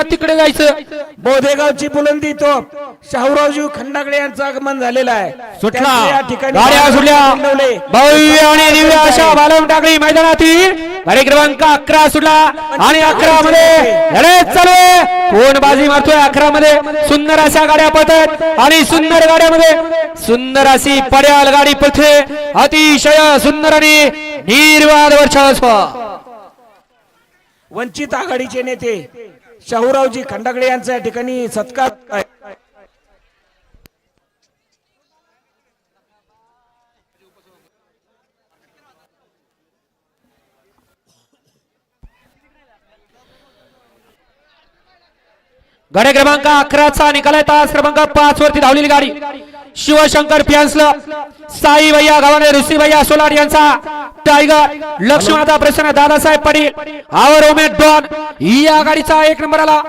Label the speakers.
Speaker 1: चला तिकडे जायचं.
Speaker 2: बोधेगावची बुलंदी तोप शाहूरावजी खंडागळे यांचं आगमन झालेलं आहे.
Speaker 1: सुटला
Speaker 2: त्यांचे या ठिकाणी
Speaker 1: गाड्या सुटल्या
Speaker 2: बनवले.
Speaker 1: भव्य आणि दिव्य अशा बालम टाकळी मैदानातील गाडी क्रमांक 11 सुटला आणि 11 मध्ये लढत चालू आहे. कोण बाजी मारतोय 11 मध्ये? सुंदर अशा गाड्या पळतात आणि सुंदर गाड्यामध्ये सुंदर अशी पड्याल गाडी पळते. अतिशय सुंदर आणि निर्वाद वर्चस्व.
Speaker 2: वंचित आघाडीचे नेते शाहूरावजी खंडागळे यांचा या ठिकाणी सत्कार आहे.
Speaker 1: गाडी क्रमांक 11चा निकाल आहे. तास क्रमांक 5 वरती धावलेली गाडी शिवशंकर पियान्सला साई भैया गावाने ऋषी भैया सोलाड यांचा टायगर लक्ष्मणदा प्रसन्न दादासाहेब पाटील आवर उमेद डॉन या गाडीचा 1 नंबर आला.